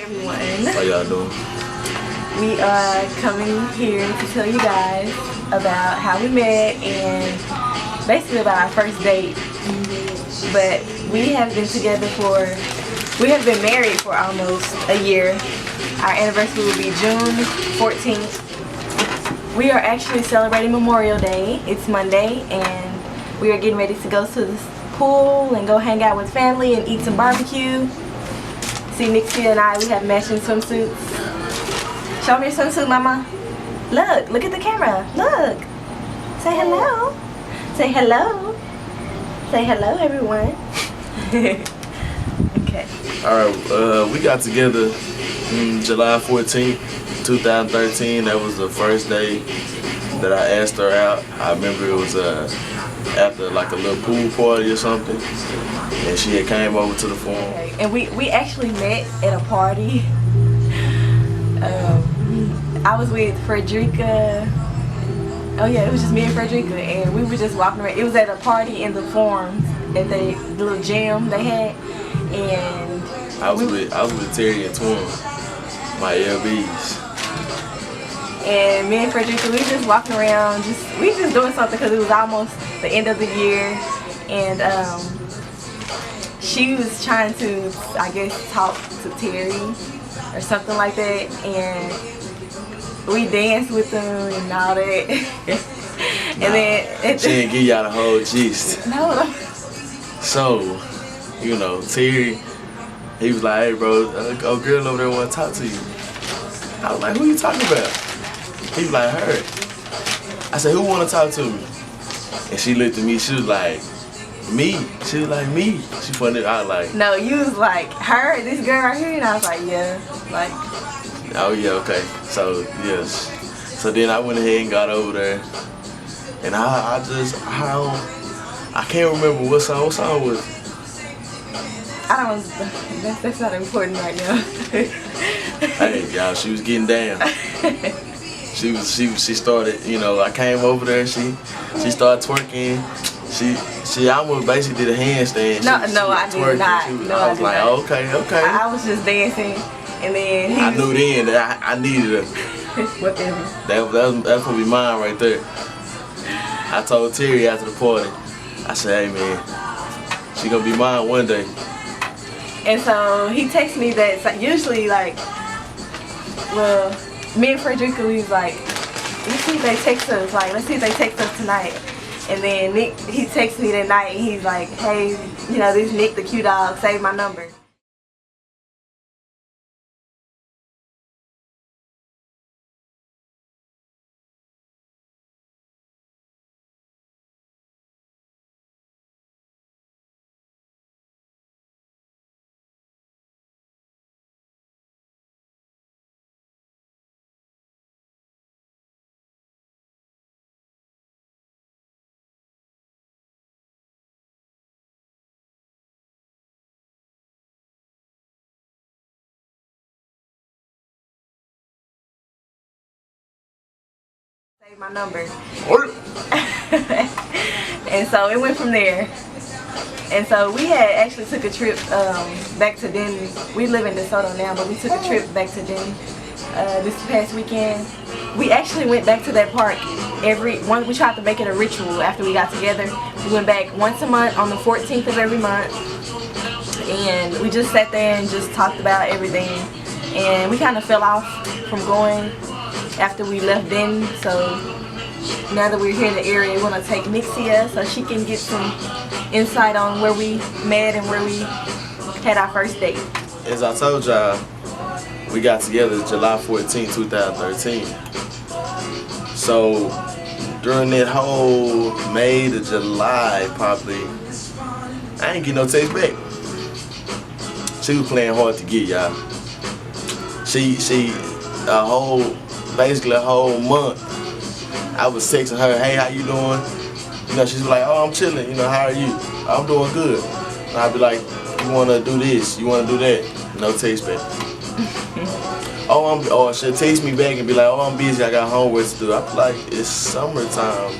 everyone. How y'all doing? We are coming here to tell you guys about how we met and basically about our first date. But we have been married for almost a year. Our anniversary will be June 14th. We are actually celebrating Memorial Day. It's Monday and we are getting ready to go to the pool and go hang out with family and eat some barbecue. See, Nixie and I, we have matching swimsuits. Show me your swimsuit, Mama. Look at the camera. Look. Say hello. Say hello. Say hello, everyone. Okay. Alright, we got together July 14th, 2013. That was the first day that I asked her out. I remember it was after like a little pool party or something. And she had came over to the farm. Okay. And we actually met at a party. I was with Frederica. Oh yeah, it was just me and Frederica, and we were just walking around. It was at a party in the farms at the little gym they had, and I was with Terry and Twin, my LBs. And me and Frederica, we were just walking around, we just doing something because it was almost the end of the year, and she was trying to, I guess, talk to Terry or something like that, and we danced with them and all that. And then she didn't give y'all the whole gist. No. So, you know, Terry, he was like, "Hey, bro, a girl over there want to talk to you." I was like, "Who you talking about?" He was like, "Her." I said, "Who want to talk to me?" And she looked at me. She was like, "Me." She was like, "Me." She pointed out like, "No, you was like her, this girl right here," and I was like, "Yeah, like." Oh yeah, okay. So yes. So then I went ahead and got over there, and I can't remember what song. What song was it? I don't. That's not important right now. Hey y'all, she was getting down. She started. You know, I came over there. She started twerking. She almost basically did a handstand. No, I did not. I was like, okay. I was just dancing. And then I knew then that I needed her. Whatever. That's gonna be mine right there. I told Terry after the party, I said, "Hey man, she gonna be mine one day." And so he texted me that. So usually, like, well, me and Frederica, we was like, let's see if they text us. Like, let's see if they text us tonight. And then Nick, he texted me that night, and he's like, "Hey, you know, this Nick the cute dog, save my number." Save my number. And so it went from there. And so we had actually took a trip back to Denton. We live in DeSoto now, but we took a trip back to Denton this past weekend. We actually went back to that park we tried to make it a ritual after we got together. We went back once a month on the 14th of every month, and we just sat there and just talked about everything. And we kind of fell off from going after we left Denton, so now that we're here in the area, we want to take Nixia so she can get some insight on where we met and where we had our first date. As I told y'all, we got together July 14, 2013. So during that whole May to July, probably, I ain't get no text back. She was playing hard to get, y'all. Basically a whole month, I was texting her, "Hey, how you doing?" You know, she's like, "Oh, I'm chilling. You know, how are you?" "I'm doing good." And I'd be like, "You wanna do this? You wanna do that?" No text back. Or she'll text me back and be like, "Oh, I'm busy. I got homework to do." I'm like, "It's summertime.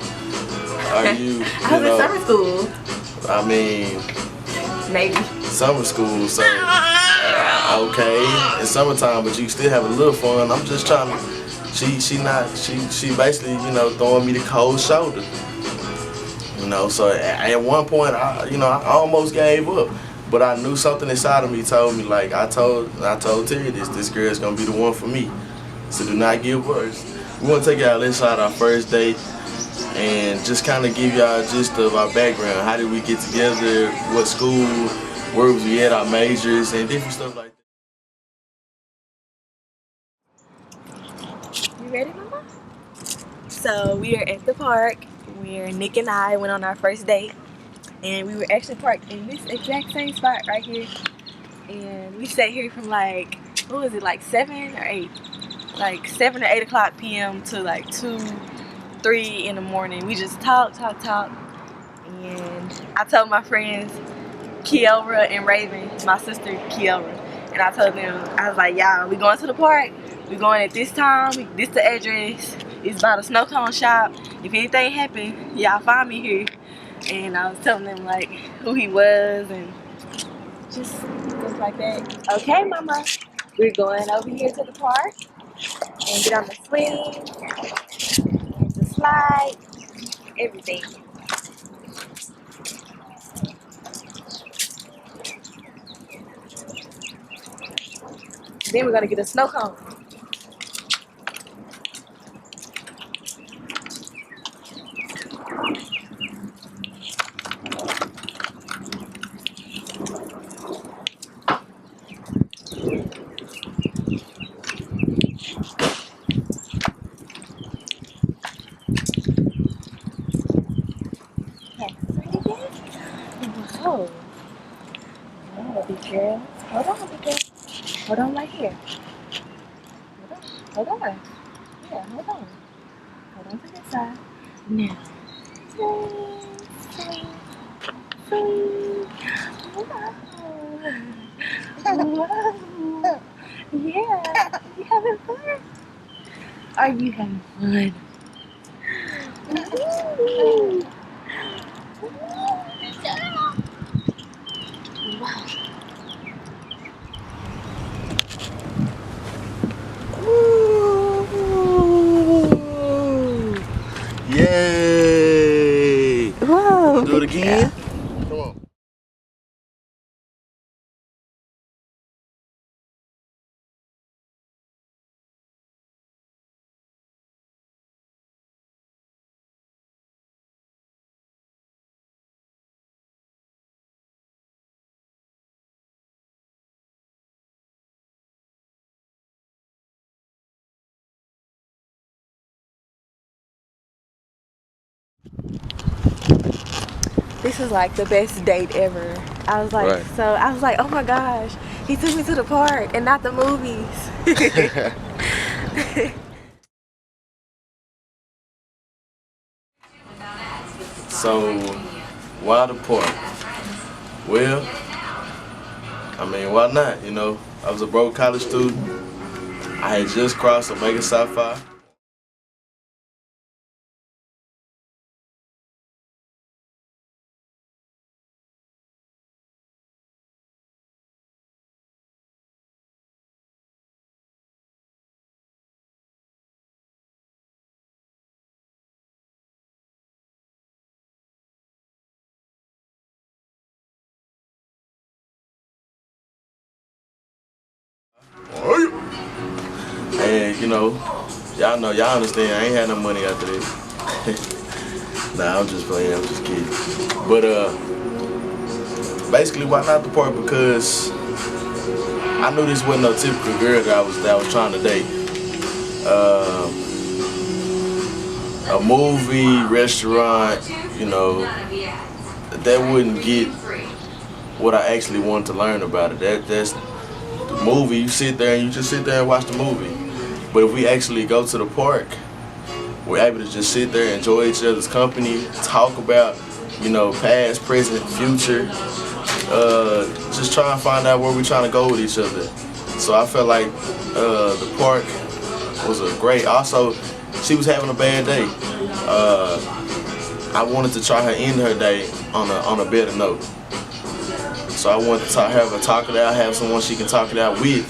Are you?" I was in summer school. I mean, maybe summer school. So okay, in summertime, but you still have a little fun. I'm just trying to. She basically, you know, throwing me the cold shoulder. You know, so at one point, I almost gave up. But I knew something inside of me told me, like I told Terry, this girl's gonna be the one for me. So do not get worse. We want to take y'all inside our first date and just kind of give y'all a gist of our background. How did we get together? What school? Where was we at? Our majors and different stuff like that. You ready, Mama? So we are at the park where Nick and I went on our first date, and we were actually parked in this exact same spot right here. And we sat here from like, what was it, like 7 or 8? Like 7 or 8 o'clock p.m. to like 2, 3 in the morning. We just talked. And I told my friends, Kiara and Raven, my sister Kiara, and I told them, I was like, y'all, we going to the park. We going at this time. This the address. It's by the snow cone shop. If anything happen, y'all find me here. And I was telling them like who he was and just stuff like that. Okay, Mama, we're going over here to the park and get on the swing, and the slide, everything. Then we're gonna get a snow cone. Okay, swing again. Whoa. Oh, big girl. Hold on, big girl. Hold on right here. Hold on. Yeah, hold on. Hold on to this side. Now. Swing, swing. Wow. Wow. Yeah. You having fun? Are you having fun? Ooh. Wow. Woo! Yay! Whoa. Do it again. Come on. This is like the best date ever. I was like, Right. Oh my gosh, he took me to the park and not the movies. So, why the park? Well, I mean, why not? You know, I was a broke college student. I had just crossed Omega Psi Phi. And y'all understand. I ain't had no money after this. Nah, I'm just playing. I'm just kidding. But basically, why not the park? Because I knew this wasn't no typical girl that I was trying to date. A movie, restaurant, that wouldn't get what I actually wanted to learn about it. That's the movie. You sit there and you just sit there and watch the movie. But if we actually go to the park, we're able to just sit there and enjoy each other's company, talk about, past, present, future. Just try and find out where we're trying to go with each other. So I felt like the park was a great. Also, she was having a bad day. I wanted to try her end her day on a better note. So I want to have her talk it out, have someone she can talk it out with,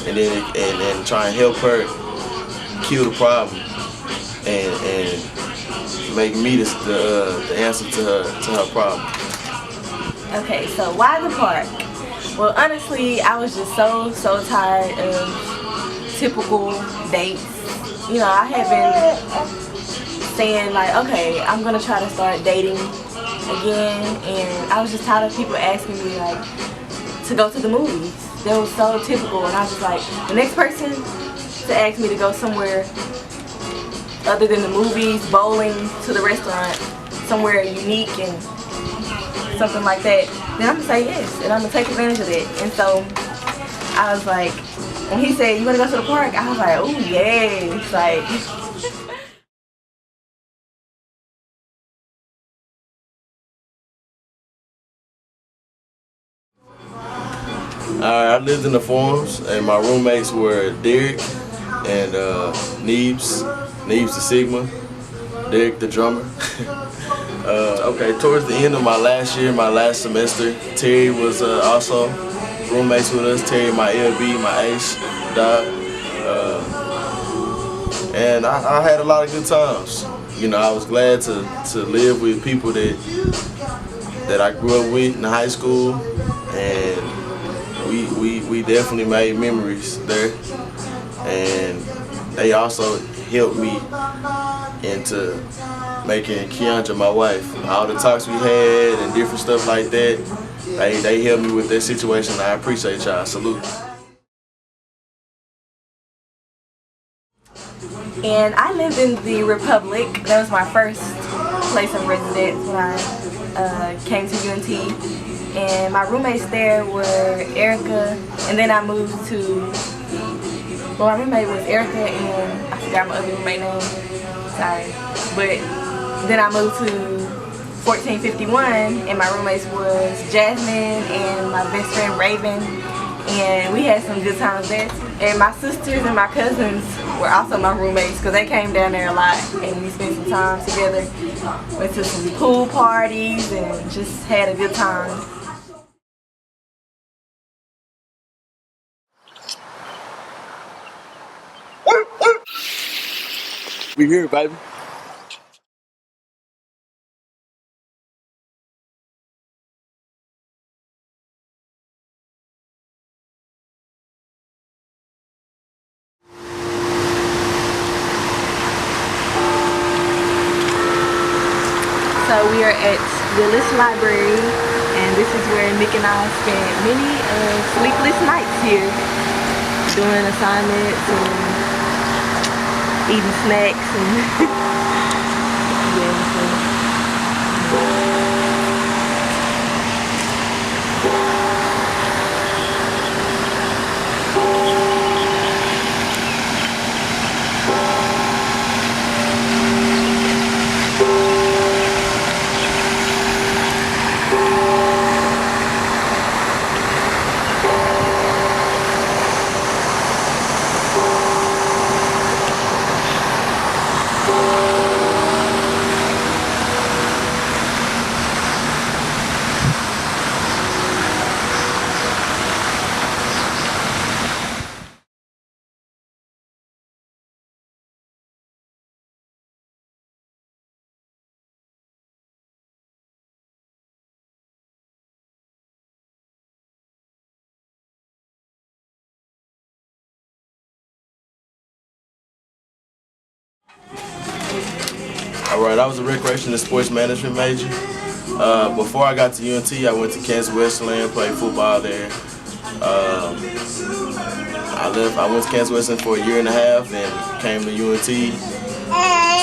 and then try and help her kill the problem and make me the answer to her problem. Okay, so why the park? Well, honestly, I was just so tired of typical dates. You know, I had been saying like, okay, I'm gonna try to start dating again, and I was just tired of people asking me like to go to the movies. That was so typical, and I was just like, the next person to ask me to go somewhere other than the movies, bowling, to the restaurant, somewhere unique and something like that, then I'm gonna say yes, and I'm gonna take advantage of it. And so I was like, when he said, you wanna go to the park? I was like, oh yes, like. I lived in the Forums, and my roommates were Derek and Neebs the Sigma, Derek the drummer. Okay, towards the end of my last year, my last semester, Terry was also roommates with us. Terry, my LB, my ace, dog. And I had a lot of good times. You know, I was glad to live with people that I grew up with in high school, and we definitely made memories there. And they also helped me into making Keandra my wife. All the talks we had and different stuff like that, they helped me with that situation. I appreciate y'all. Salute. And I lived in the Republic. That was my first place of residence when I came to UNT. And my roommates there were Erica, and then I moved to, well, my roommate was Erica, and I forgot my other roommate name, sorry. But then I moved to 1451, and my roommates was Jasmine and my best friend Raven, and we had some good times there. And my sisters and my cousins were also my roommates because they came down there a lot, and we spent some time together. Went to some pool parties and just had a good time. We here, baby. So we are at Willis Library, and this is where Nick and I spent many sleepless nights here, doing assignments and eating snacks and yeah. Alright, I was a recreation and sports management major. Before I got to UNT, I went to Kansas Westland, played football there. I went to Kansas Westland for a year and a half and came to UNT.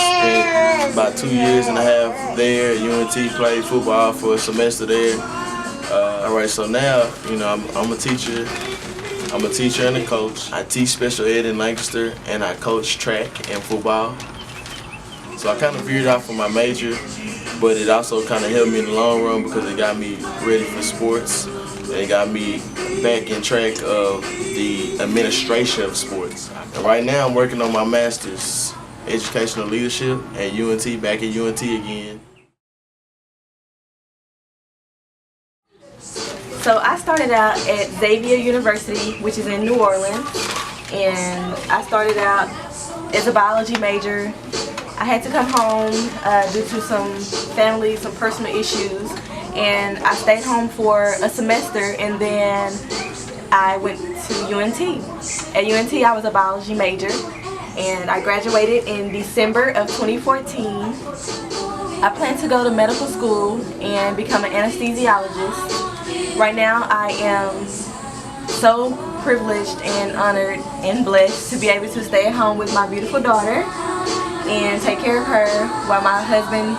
Spent about 2 years and a half there at UNT, played football for a semester there. Alright, so now, you know, I'm a teacher. I'm a teacher and a coach. I teach special ed in Lancaster, and I coach track and football. So I kind of veered off from my major, but it also kind of helped me in the long run because it got me ready for sports. And it got me back in track of the administration of sports. And right now I'm working on my master's, educational leadership at UNT, back at UNT again. So I started out at Xavier University, which is in New Orleans, and I started out as a biology major. I had to come home due to some family, some personal issues, and I stayed home for a semester, and then I went to UNT. At UNT I was a biology major, and I graduated in December of 2014. I plan to go to medical school and become an anesthesiologist. Right now I am so privileged and honored and blessed to be able to stay at home with my beautiful daughter and take care of her while my husband,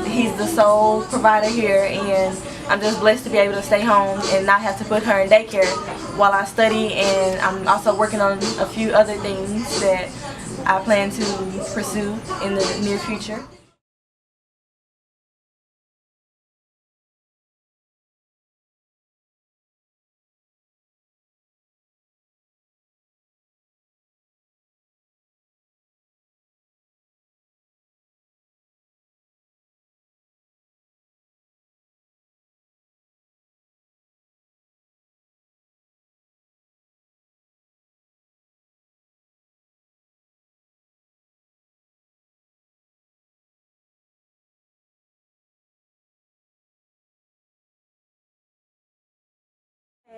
he's the sole provider here, and I'm just blessed to be able to stay home and not have to put her in daycare while I study, and I'm also working on a few other things that I plan to pursue in the near future.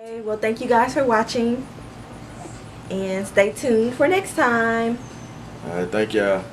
Okay, well, thank you guys for watching, and stay tuned for next time. All right, thank y'all.